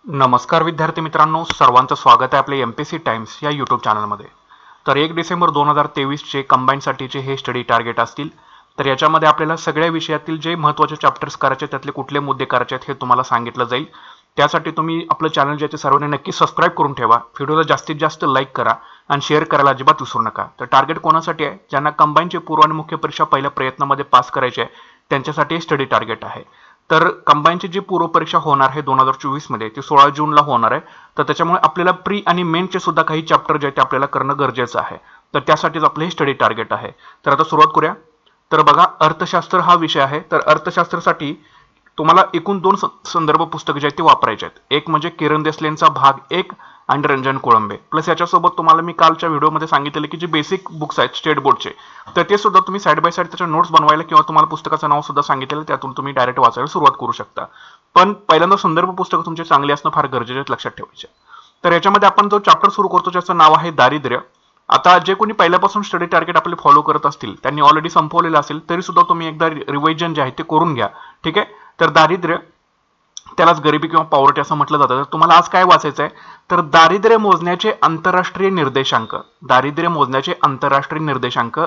नमस्कार विद्यार्थी मित्रांनो, सर्वांचं स्वागत आहे आपल्या MPSC टाइम्स या यूट्यूब चॅनलमध्ये. तर 1 डिसेंबर 2023चे कंबाईनसाठीचे हे स्टडी टार्गेट असतील. तर याच्यामध्ये आपल्याला सगळ्या विषयातील जे महत्त्वाचे चॅप्टर्स करायचे त्यातले कुठले मुद्दे करायचे आहेत हे तुम्हाला सांगितलं जाईल. त्यासाठी तुम्ही आपलं चॅनल जे सर्वांनी नक्की सबस्क्राईब करून ठेवा, व्हिडिओला जास्तीत जास्त लाईक करा आणि शेअर करायला अजिबात विसरू नका. तर टार्गेट कोणासाठी आहे? ज्यांना कंबाईनची पूर्व आणि मुख्य परीक्षा पहिल्या प्रयत्नामध्ये पास करायची आहे त्यांच्यासाठी स्टडी टार्गेट आहे. तर कंबाईनची जी पूर्व परीक्षा होणार आहे 2024 मध्ये ती 16 जूनला होणार आहे. तर त्याच्यामुळे आपल्याला प्री आणि मेनचे सुद्धा काही चॅप्टर जे ते आपल्याला करणं गरजेचं आहे. तर त्यासाठीच आपलं हे स्टडी टार्गेट आहे. तर आता सुरुवात करूया. तर बघा, अर्थशास्त्र हा विषय आहे. तर अर्थशास्त्रासाठी तुम्हाला एकूण 2 संदर्भ पुस्तकं जे आहेत ते वापरायचे आहेत. एक म्हणजे किरण देसलेंचा भाग 1 आणि रंजन कोळंबे, प्लस याच्यासोबत तुम्हाला मी कालच्या व्हिडिओमध्ये सांगितलेले की जे बेसिक बुक्स आहेत स्टेट बोर्डचे, तर ते सुद्धा तुम्ही साईड बाय साईड त्याच्या नोट्स बनवायला किंवा तुम्हाला पुस्तकाचं नाव सुद्धा सांगितलेलं त्यातून तुम्ही डायरेक्ट वाचायला सुरुवात करू शकता. पण पहिल्यांदा संदर्भ पुस्तकं तुमचे चांगले असणं फार गरजेचे आहे, लक्षात ठेवायचे. तर याच्यामध्ये आपण जो चॅप्टर सुरू करतो ज्याचं नाव आहे दारिद्र्य. आता जे कोणी पहिल्यापासून स्टडी टार्गेट आपले फॉलो करत असतील त्यांनी ऑलरेडी संपवलेलं असेल तरी सुद्धा तुम्ही एकदा रिव्हिजन जे आहे ते करून घ्या. ठीक आहे. तर दारिद्र्य, त्यालाच गरिबी किंवा पॉवर्टी असं म्हटलं जातं. तर तुम्हाला आज काय वाचायचं आहे? तर दारिद्र्य मोजण्याचे आंतरराष्ट्रीय निर्देशांक. दारिद्र्य मोजण्याचे आंतरराष्ट्रीय निर्देशांक.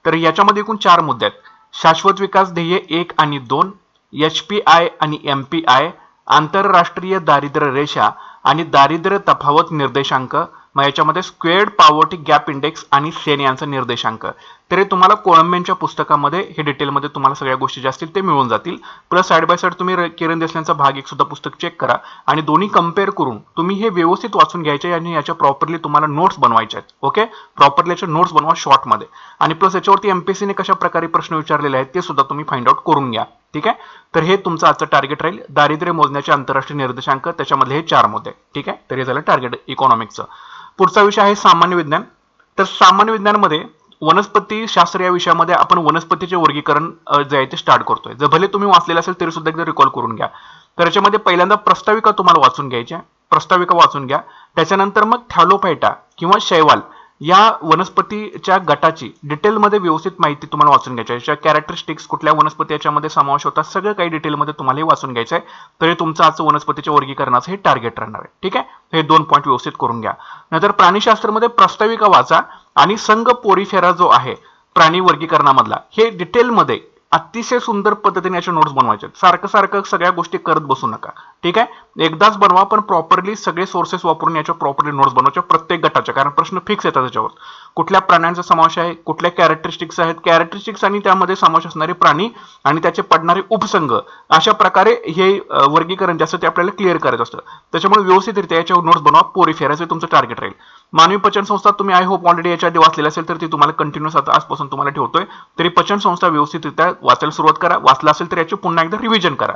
तर याच्यामध्ये एकूण 4 मुद्दे आहेत. शाश्वत विकास ध्येय 1 आणि 2, HPI आणि MPI, आंतरराष्ट्रीय दारिद्र्य रेषा आणि दारिद्र्य तफावत निर्देशांक. मग याच्यामध्ये स्क्वेअर्ड पॉवर्टी गॅप इंडेक्स आणि सेन यांचा निर्देशांक. तर हे तुम्हाला कोळंबेंच्या पुस्तकामध्ये हे डिटेलमध्ये तुम्हाला सगळ्या गोष्टी ज्या असतील ते मिळून जातील. प्लस साईड बाय साईड तुम्ही किरण देसलेंचा भाग 1 सुद्धा पुस्तक चेक करा आणि दोन्ही कम्पेअर करून तुम्ही हे व्यवस्थित वाचून घ्यायचे आणि याच्या प्रॉपरली तुम्हाला नोट्स बनवायचे आहेत. ओके, प्रॉपरली याचे नोट्स बनवा शॉर्टमध्ये. आणि प्लस याच्यावरती MPSCने कशा प्रकारे प्रश्न विचारलेले आहेत ते सुद्धा तुम्ही फाइंड आउट करून घ्या. ठीक आहे. तर हे तुमचं आजचं टार्गेट राहील, दारिद्र्य मोजण्याचे आंतरराष्ट्रीय निर्देशांक, त्याच्यामधले हे 4 मुद्दे. ठीक आहे. तर हे झालं टार्गेट इकॉनॉमिक्सचं. पुढचा विषय आहे सामान्य विज्ञान. तर सामान्य विज्ञानमध्ये वनस्पती शास्त्र या विषयामध्ये आपण वनस्पतीचे वर्गीकरण जे आहे ते स्टार्ट करतोय. जर भले तुम्ही वाचलेलं असेल तरी सुद्धा एकदा रिकॉल करून घ्या. तर याच्यामध्ये पहिल्यांदा प्रस्ताविका तुम्हाला वाचून घ्यायच्या. प्रस्ताविका वाचून घ्या. त्याच्यानंतर मग थॅलोफायटा किंवा शैवाल या वनस्पतीच्या गटाची डिटेलमध्ये व्यवस्थित माहिती तुम्हाला वाचून घ्यायची आहे. याच्या कॅरेक्टरिस्टिक्स, कुठल्या वनस्पती याच्यामध्ये समावेश होतात, सगळं काही डिटेलमध्ये तुम्हाला हे वाचून घ्यायचं आहे. तर हे तुमचं आजचं वनस्पतीच्या वर्गीकरणाचं हे टार्गेट राहणार आहे. ठीक आहे. हे 2 पॉईंट व्यवस्थित करून घ्या. नंतर प्राणीशास्त्रामध्ये प्रस्ताविका वाचा आणि संघ पोरिफेरा जो आहे प्राणी वर्गीकरणामधला, हे डिटेलमध्ये अतिशय सुंदर पद्धतीने याचे नोट्स बनवायचे. सारखं सारखं सगळ्या गोष्टी करत बसू नका. ठीक आहे. एकदाच बनवा, पण प्रॉपरली सगळे सोर्सेस वापरून याच्या प्रॉपरली नोट्स बनवायच्या प्रत्येक गटाच्या, कारण प्रश्न फिक्स येतात त्याच्यावर. कुठल्या प्राण्यांचा समावेश आहे, कुठल्या कॅरेक्टरिस्टिक्स आहेत, कॅरेक्टरिस्टिक्स आणि त्यामध्ये समावेश असणारे प्राणी आणि त्याचे पडणारे उपसंघ, अशा प्रकारे हे वर्गीकरण जास्त ते आपल्याला क्लिअर करायचं असतं. त्याच्यामुळे व्यवस्थितरित्या याच्यावर नोट्स बनवा. पोरिफेराचे तुमचं टार्गेट राहील. मानवी पचन संस्था तुम्ही आय होप ऑलरेडी याच्या आधी वाचलेलं असेल तर ती तुम्हाला कंटिन्यूस आता आजपासून तुम्हाला ठेवतोय. तरी पचन संस्था व्यवस्थितरित्या वाचायला सुरुवात करा. वाचला असेल तर याची पुन्हा एकदा रिव्हिजन करा.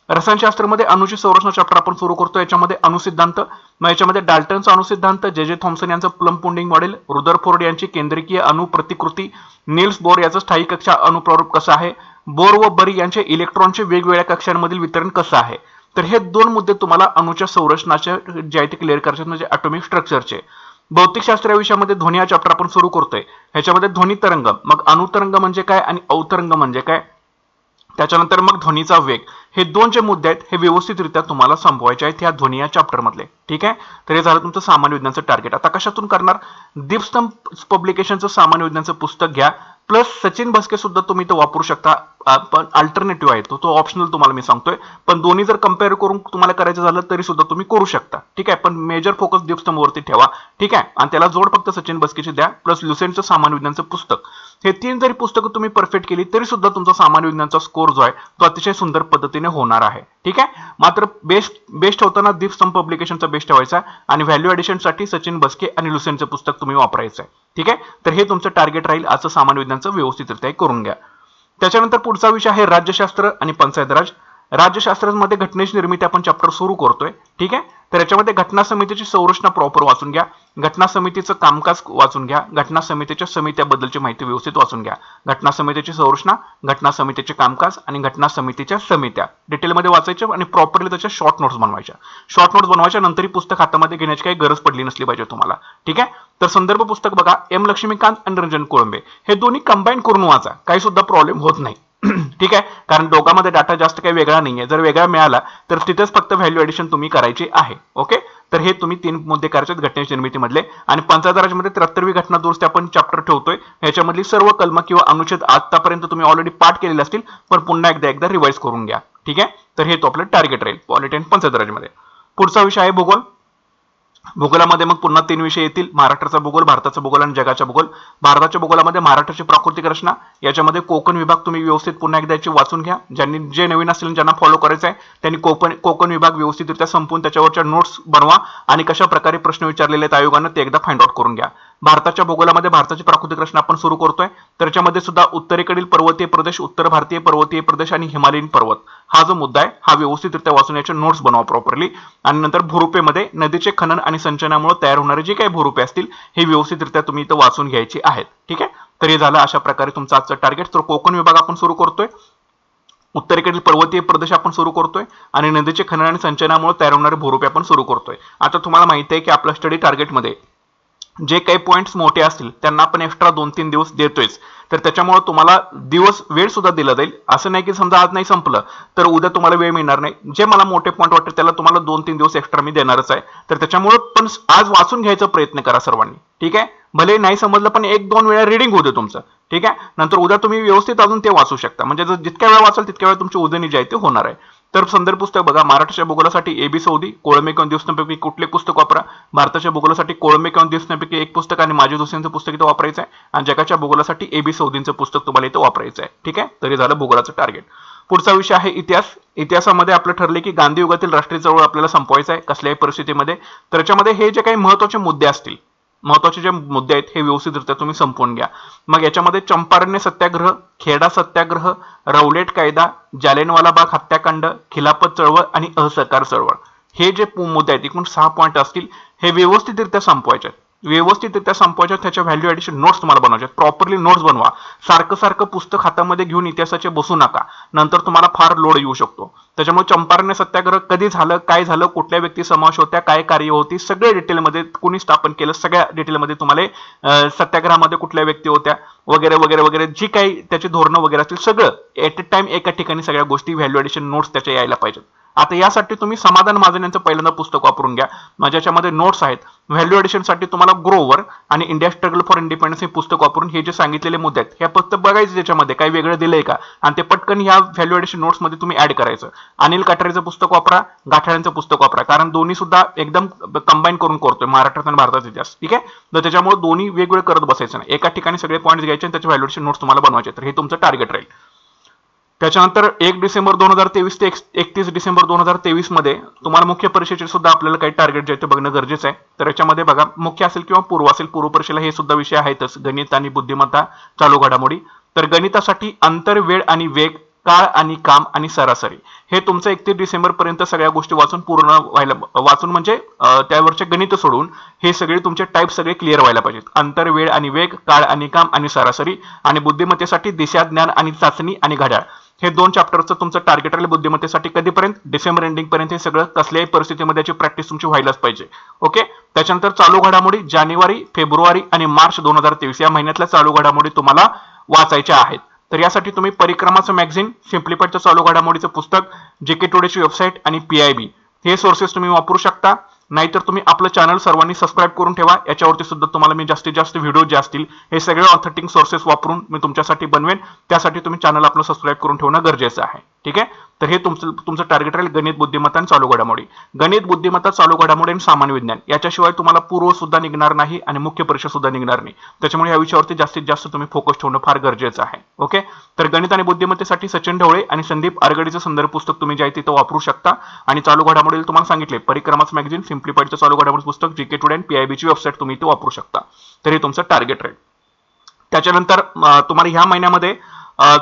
रसायनशास्त्रामध्ये अणुची संरचना चॅप्टर आपण सुरू करतो. याच्यामध्ये अणुसिद्धांत, मग याच्यामध्ये डाल्टनचा अणुसिद्धांत, जे थॉम्सन यांचं प्लम पुडिंग मॉडेल, रुदरफोर्ड यांची केंद्रकीय अणु प्रतिकृती, निल्स बोर याचं स्थायी कक्षा अणुप्रारूप कसं आहे, बोर व बरी यांचे इलेक्ट्रॉनचे वेगवेगळ्या कक्षांमधील वितरण कसं आहे. तर हे 2 मुद्दे तुम्हाला अणुच्या संरचनाचे जे आहे ते क्लिअर करायचे, म्हणजे ॲटॉमिक स्ट्रक्चरचे. भौतिकशास्त्र या विषयामध्ये ध्वनी हा चॅप्टर आपण सुरू करतोय. ह्याच्यामध्ये ध्वनी तरंग, मग अणुतरंग म्हणजे काय आणि अवतरंग म्हणजे काय, त्याच्यानंतर मग ध्वनीचा वेग, हे 2 जे मुद्दे आहेत हे व्यवस्थितरित्या तुम्हाला संपवायचे आहेत ह्या ध्वनी या चॅप्टर मधले. ठीक आहे. तर हे झालं तुमचं सामान्य विज्ञानचं टार्गेट. आता कशातून करणार? दीपस्तंभ पब्लिकेशनचं सामान्य विज्ञानचं पुस्तक घ्या. प्लस सचिन भस्के सुद्धा तुम्ही तो वापरू शकता. पण अल्टरनेटिव्ह आहे तो ऑप्शनल तुम्हाला मी सांगतोय. पण दोन्ही जर कम्पेअर करून तुम्हाला करायचं झालं तरी सुद्धा तुम्ही करू शकता. ठीक आहे. पण मेजर फोकस दीपस्तंभवरती ठेवा. ठीक आहे. आणि त्याला जोड फक्त सचिन भस्केची द्या, प्लस लुसेंटचं सामान्य विज्ञानचं पुस्तक. हे 3 जरी पुस्तकं तुम्ही परफेक्ट केली तरी सुद्धा तुमचा सामान्य विज्ञानचा स्कोर जो आहे तो अतिशय सुंदर पद्धतीने होणार आहे. ठीक आहे. मात्र बेस्ट होताना दीपस्तंभ पब्लिकेशनचा बेस्ट ठेवायचा आणि व्हॅल्यू ॲडिशनसाठी सचिन भस्के आणि लुसेंटचं पुस्तक तुम्ही वापरायचं आहे. ठीक आहे. तर हे तुमचं टार्गेट राहील आजचं सामान्य विज्ञानचं व्यवस्थितरित्या करून घ्या. त्याच्यानंतर पुढचा विषय आहे राज्यशास्त्र आणि पंचायत राज. राज्यशास्त्रामध्ये घटनेची निर्मिती आपण चॅप्टर सुरू करतोय. ठीक आहे. तर याच्यामध्ये घटना समितीची संरचना प्रॉपर वाचून घ्या. घटना समितीचं कामकाज वाचून घ्या. घटना समितीच्या समित्याबद्दलची माहिती व्यवस्थित वाचून घ्या. घटना समितीची संरचना, घटना समितीचे कामकाज आणि घटना समितीच्या समित्या डिटेलमध्ये वाचायच्या आणि प्रॉपरली त्याच्या शॉर्ट नोट्स बनवायच्या. शॉर्ट नोट्स बनवायच्या नंतर पुस्तक हातामध्ये घेण्याची काही गरज पडली नसली पाहिजे तुम्हाला. ठीक आहे. तर संदर्भ पुस्तक बघा, एम लक्ष्मीकांत आणि रंजन कोळंबे, हे दोन्ही कंबाईन करून वाचा, काही सुद्धा प्रॉब्लेम होत नाही. ठीक आहे, कारण दोघांमध्ये डाटा जास्त काही वेगळा नाहीये. जर वेगळा मिळाला तर तिथेच फक्त व्हॅल्यू ऍडिशन तुम्ही करायची आहे. ओके, तर हे तुम्ही 3 मुद्दे करायचे घटनेच्या निर्मितीमधले. आणि पंचायत राजमध्ये 73वी घटना दुरुस्ती आपण चॅप्टर ठेवतोय. ह्याच्यामधली सर्व कलम किंवा अनुच्छेद आतापर्यंत तुम्ही ऑलरेडी पाठ केलेले असतील, पण पुन्हा एकदा रिवाइज करून घ्या. ठीक आहे, तर हे तो आपलं टार्गेट राहील पॉलिटी आणि पंचायत राजमध्ये. पुढचा विषय आहे भूगोल. भूगोलामध्ये मग पुन्हा 3 विषय येतील: महाराष्ट्राचा भूगोल, भारताचा भूगोल आणि जगाचा भूगोल. भारताच्या भूगोलामध्ये महाराष्ट्राची प्राकृतिक रचना, याच्यामध्ये कोकण विभाग तुम्ही व्यवस्थित पुन्हा एकदा याची वाचून घ्या. जे नवीन असतील ज्यांना फॉलो करायचं आहे त्यांनी कोकण विभाग व्यवस्थितरित्या संपवून त्याच्यावरच्या नोट्स बनवा आणि कशा प्रकारे प्रश्न विचारलेले आहेत आयोगानं ते एकदा फाइंड आउट करून घ्या. भारताच्या भूगोलामध्ये भारताची प्राकृतिक रचना आपण सुरू करतोय. त्याच्यामध्ये सुद्धा उत्तरेकडील पर्वतीय प्रदेश, उत्तर भारतीय पर्वतीय प्रदेश आणि हिमालयीन पर्वत हा जो मुद्दा आहे हा व्यवस्थितरित्या वाचून याचे नोट्स बनवा प्रॉपरली. आणि नंतर भूरूपेमध्ये नदीचे खनन आणि संचयनामुळे तयार होणारे जे काही भूरूपे असतील हे व्यवस्थितरित्या तुम्ही इथं वाचून घ्यायची आहेत. ठीक आहे, तर हे झालं अशा प्रकारे तुमचं आजचं टार्गेट. तर कोकण विभाग आपण सुरू करतोय, उत्तरेकडील पर्वतीय प्रदेश आपण सुरू करतोय आणि नदीचे खनन आणि संचयनामुळे तयार होणारे भूरूपे आपण सुरू करतोय. आता तुम्हाला माहिती आहे की आपल्या स्टडी टार्गेटमध्ये जे काही पॉईंट्स मोठे असतील त्यांना आपण एक्स्ट्रा 2-3 दिवस देतोयच. तर त्याच्यामुळे तुम्हाला वेळ सुद्धा दिला जाईल. असं नाही की समजा आज नाही संपलं तर उद्या तुम्हाला वेळ मिळणार नाही. जे मला मोठे पॉईंट वाटते त्याला तुम्हाला 2-3 दिवस एक्स्ट्रा मी देणारच आहे. तर त्याच्यामुळे पण आज वाचून घ्यायचा प्रयत्न करा सर्वांनी. ठीक आहे, भले नाही समजलं पण 1-2 वेळा रिडिंग होऊ दे तुमचं. ठीक आहे, नंतर उद्या तुम्ही व्यवस्थित अजून ते वाचू शकता. म्हणजे जर जितक्या वेळा वाचाल तितक्या वेळा तुमची उजनी जी आहे ते होणार आहे. तर संदर्भ पुस्तक बघा: महाराष्ट्राच्या भूगोलासाठी एबी सौदी, कोळंबे किंवा दिवसांपैकी कुठले पुस्तक वापरा. भारताच्या भूगोलासाठी कोळंबे किंवा दिवसांपैकी एक पुस्तक आणि माझी दुसऱ्यांचं पुस्तक इथं वापरायचं आहे. आणि जगाच्या भूगोलासाठी एबी सौदींचं पुस्तक तुम्हाला इथं वापरायचं आहे. ठीक आहे, तरी झालं भूगोलाचं टार्गेट. पुढचा विषय आहे इतिहास. इतिहासामध्ये आपलं ठरले की गांधी युगातील राष्ट्रीय चळवळ आपल्याला संपवायचं आहे कसल्याही परिस्थितीमध्ये. तर याच्यामध्ये हे जे काही महत्वाचे मुद्दे असतील, महत्वाचे जे मुद्दे आहेत हे व्यवस्थितरित्या तुम्ही संपवून घ्या. मग याच्यामध्ये चंपारण्य सत्याग्रह, खेडा सत्याग्रह, रौलेट कायदा, जालियनवाला बाग हत्याकांड, खिलाफत चळवळ आणि असहकार चळवळ हे जे मुद्दे आहेत, एकूण 6 पॉईंट असतील, हे व्यवस्थितरित्या संपवायचे आहेत. त्याच्या व्हॅल्यू ऍडिशन नोट्स तुम्हाला बनवायचे. प्रॉपरली नोट्स बनवा. सारखं पुस्तक हातामध्ये घेऊन इतिहासाचे बसू नका, नंतर तुम्हाला फार लोड येऊ शकतो. त्याच्यामुळे चंपारण्य सत्याग्रह कधी झालं, काय झालं, कुठल्या व्यक्ती समावेश होत्या, काय कार्य होती, सगळे डिटेलमध्ये कोणी स्थापन केलं, सगळ्या डिटेलमध्ये तुम्हाला सत्याग्रहामध्ये कुठल्या व्यक्ती होत्या वगैरे वगैरे वगैरे जी काही त्याची धोरणं वगैरे असतील सगळं एट अ टाइम एका ठिकाणी सगळ्या गोष्टी व्हॅल्यू ऍडिशन नोट्स त्याच्या यायला पाहिजेत. आता यासाठी तुम्ही समाधान महाजन यांचं पहिल्यांदा पुस्तक वापरून घ्या. ज्याच्यामध्ये नोट्स आहेत. व्हॅल्यू ऍडिशनसाठी तुम्हाला ग्रोवर आणि इंडिया स्ट्रगल फॉर इंडिपेंडन्स हे पुस्तक वापरून हे जे सांगितलेले मुद्दे आहेत हे फक्त बघायचे त्याच्यामध्ये काही वेगळं दिलंय का आणि ते पटकन ह्या व्हॅल्यू ऍडिशन नोट्स मध्ये तुम्ही ऍड करायचं. अनिल कटारेचं पुस्तक वापरा, गाठाळ्यांचं पुस्तक वापरा, कारण दोन्ही सुद्धा एकदम कंबाईन करून करतोय महाराष्ट्रात आणि भारताचा इतिहास. ठीक आहे, तर त्याच्यामुळे दोन्ही वेगवेगळे करत बसायचं नाही, एका ठिकाणी सगळे पॉईंट्स घ्यायचे आणि त्याचे व्हॅल्यू ऍडिशन नोट्स तुम्हाला बनवायचे. तर हे तुमचं टार्गेट राहील. त्याच्यानंतर 1 डिसेंबर 2023 ते 31 डिसेंबर 2023 मध्ये तुम्हाला मुख्य परीक्षेचे सुद्धा आपल्याला काही टार्गेट जे आहे ते बघणं गरजेचं आहे. तर याच्यामध्ये बघा, मुख्य असेल किंवा पूर्व असेल, पूर्व परीक्षेला हे सुद्धा विषय आहेतच: गणित आणि बुद्धिमत्ता, चालू घडामोडी. तर गणितासाठी अंतर, वेळ आणि वेग, काळ आणि काम आणि सरासरी हे तुमचं 31 डिसेंबर पर्यंत सगळ्या गोष्टी वाचून पूर्ण व्हायला, वाचून म्हणजे त्यावरचे गणित सोडून हे सगळे तुमचे टाईप सगळे क्लिअर व्हायला पाहिजेत. अंतर, वेळ आणि वेग, काळ आणि काम आणि सरासरी. आणि बुद्धिमत्तेसाठी दिशा, ज्ञान आणि चाचणी आणि घड्याळ हे 2 चॅप्टरचं तुमचं टार्गेट राहील. बुद्धिमत्तेसाठी कधीपर्यंत? डिसेंबर एंडिंग पर्यंत हे सगळं कसल्याही परिस्थितीमध्ये याची प्रॅक्टिस तुमची व्हायलाच पाहिजे. ओके, त्याच्यानंतर चालू घडामोडी जानेवारी, फेब्रुवारी आणि मार्च 2023 या महिन्यातल्या चालू घडामोडी तुम्हाला वाचायच्या आहेत. तर यासाठी तुम्ही परिक्रमाचं मॅगझिन, सिम्प्लिफाईडचं चालू घडामोडीचं पुस्तक, जेके टुडेची वेबसाईट आणि PIB हे सोर्सेस तुम्ही वापरू शकता. नाहीतर तुम्ही आपलं चॅनल सर्वांनी सबस्क्राईब करून ठेवा. याच्यावरती सुद्धा तुम्हाला मी जास्तीत जास्त व्हिडिओ जे असतील हे सगळे ऑथेंटिक सोर्सेस वापरून मी तुमच्यासाठी बनवेन. त्यासाठी तुम्ही चॅनल आपलं सबस्क्राईब करून ठेवणं गरजेचं आहे. ठीक आहे, तर हे तुमचं टार्गेट राहील गणित, बुद्धिमत्ता आणि चालू घडामोडी. गणित, बुद्धिमत्ता, चालू घडामोडी आणि सामान्य विज्ञान याच्याशिवाय तुम्हाला पूर्व सुद्धा निघणार नाही आणि मुख्य परीक्षा सुद्धा निघणार नाही. त्याच्यामुळे या विषयावरती जास्तीत जास्त तुम्ही फोकस ठेवणं फार गरजेचं आहे. ओके, तर गणित आणि बुद्धिमत्तेसाठी सचिन ढवळे आणि संदीप आरगडीचं संदर्भ पुस्तक तुम्ही जे आहे तिथं वापरू शकता. आणि चालू घडामोडी तुम्हाला सांगितले परिक्रमाचं मॅगझिन, सिम्प्लिफाईडचं चालू घडामोडी पुस्तक, जीके टुडे आणि PIB ची वेबसाईट तुम्ही इथे वापरू शकता. तर हे तुमचं टार्गेट राहील. त्याच्यानंतर तुम्हाला ह्या महिन्यामध्ये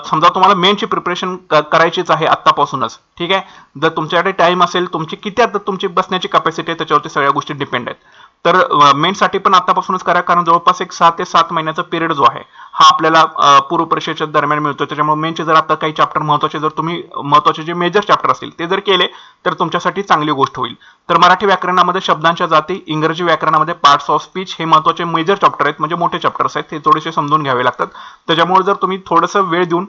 समजा तुम्हाला मेनची प्रिपरेशन करायचीच आहे आत्तापासूनच. ठीक आहे, जर तुमच्याकडे टाइम असेल, तुमची किती आता तुमची बसण्याची कॅपॅसिटी आहे त्याच्यावरती सगळ्या गोष्टी डिपेंड आहेत. तर मेनसाठी पण आतापासूनच करा, कारण जवळपास एक 6 ते 7 महिन्याचा पिरियड जो आहे हा आपल्याला पूर्व परीक्षेच्या दरम्यान मिळतो. त्याच्यामुळे मेनचे जर आता काही चॅप्टर महत्वाचे, जर तुम्ही महत्वाचे जे मेजर चॅप्टर असतील ते जर केले तर तुमच्यासाठी चांगली गोष्ट होईल. तर मराठी व्याकरणामध्ये शब्दांच्या जाती, इंग्रजी व्याकरणामध्ये पार्ट्स ऑफ स्पीच हे महत्त्वाचे मेजर चॅप्टर आहेत, म्हणजे मोठे चॅप्टर्स आहेत, ते थोडेसे समजून घ्यावे लागतात. त्याच्यामुळे जर तुम्ही थोडंसं वेळ देऊन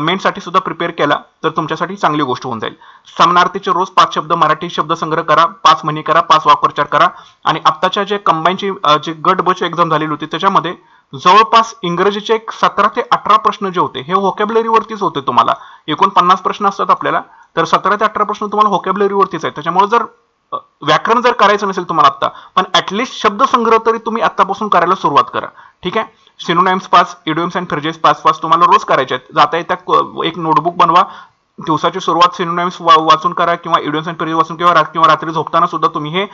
मेनसाठी सुद्धा प्रिपेअर केला तर तुमच्यासाठी चांगली गोष्ट होऊन जाईल. समानार्थीचे रोज 5 शब्द मराठी शब्दसंग्रह करा, 5 म्हणी करा, 5 वाक्प्रचार करा. आणि आत्ताच्या जे कंबाईनची जे गट बची एक्झाम झालेली होती त्याच्यामध्ये जवळपास इंग्रजीचे 17 ते 18 प्रश्न जे होते हे व्होकॅब्युलरीवरतीच होते. तुम्हाला एकूण 50 प्रश्न असतात आपल्याला, तर 17 ते 18 प्रश्न तुम्हाला व्होकॅब्युलरीवरतीच आहेत. त्याच्यामुळे जर व्याकरण जर करायचं नसेल तुम्हाला आता, पण ऍटलिस्ट शब्दसंग्रह तरी तुम्ही आतापासून करायला सुरुवात करा. ठीक आहे. सिनोनाइम्स 5, इडियम्स अँड फ्रेजेस 5 तुम्हाला रोज करायचे आहेत. जाता येत्या एक नोटबुक बनवा, दिवसाची सुरुवात सिनोनाइम्स वाचून करा किंवा इडियम्स अँड फ्रेजेस वाचून, किंवा रात्री झोपताना सुद्धा तुम्ही हे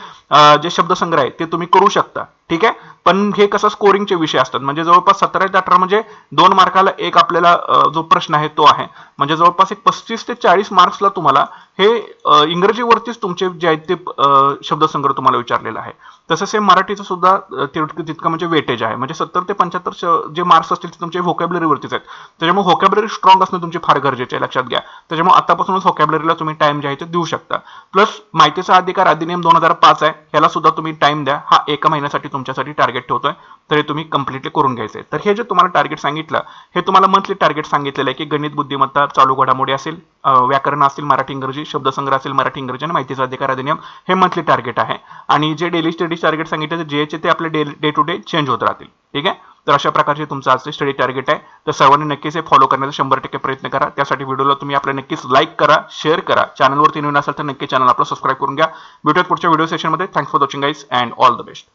जे शब्दसंग्रह आहे ते तुम्ही करू शकता. ठीक आहे. पण हे कसं स्कोरिंगचे विषय असतात, म्हणजे जवळपास 17 ते 18 म्हणजे 2 मार्काला एक आपल्याला जो प्रश्न आहे तो आहे, म्हणजे जवळपास एक 35 ते 40 मार्क्सला तुम्हाला हे इंग्रजीवरतीच तुमचे जे आहेत ते शब्दसंग्रह तुम्हाला विचारलेला आहे. तसंच हे मराठीचं सुद्धा तितकं म्हणजे वेटेज आहे, म्हणजे 70 ते 75 जे मार्क्स असतील ते तुमचे व्होकॅब्युलरीवरतीच आहेत. त्याच्यामुळे व्होकॅब्युलरी स्ट्रॉंग असणं तुमची फार गरजेचे आहे, लक्षात घ्या. त्याच्यामुळे आतापासूनच व्होकॅब्युलरीला तुम्ही टाइम जे आहे ते देऊ शकता. प्लस माहितीचा अधिकार अधिनियम 2005 आहे, ह्याला सुद्धा तुम्ही टाइम द्या. हा 1 महिन्यासाठी तुमच्यासाठी टार्गेट ठेवतोय, तर हे तुम्ही कम्प्लिटली करून घ्यायचंय. तर हे जे तुम्हाला टार्गेट सांगितलं हे तुम्हाला मंथली टार्गेट सांगितलेलं आहे की गणित, बुद्धिमत्ता, चालू घडामोडी असेल, व्याकरण असतील मराठी इंग्रजी, शब्दसंग्रह असेल मराठी इंग्रजी आणि माहितीचा अधिकार अधिनियम, हे मंथली टार्गेट आहे. आणि जे डेली स्टडी टार्गेट सांगितले जे ते आपले डे टू डे चेंज होत राहतील. ठीक आहे. तर अशा प्रकारचे तुमचं आजचे स्टडी टार्गेट आहे. तर सर्वांनी नक्कीच हे फॉलो करण्याचा 100% प्रयत्न करा. त्यासाठी व्हिडिओला तुम्ही आपल्या नक्कीच लाईक करा, शेअर करा. चॅनलवरती नवीन असाल तर नक्की चॅनल आपलं सबस्क्राईब करून घ्या. भेटूयात पुढच्या व्हिडिओ सेशनमध्ये. Thanks for watching guys and all the best.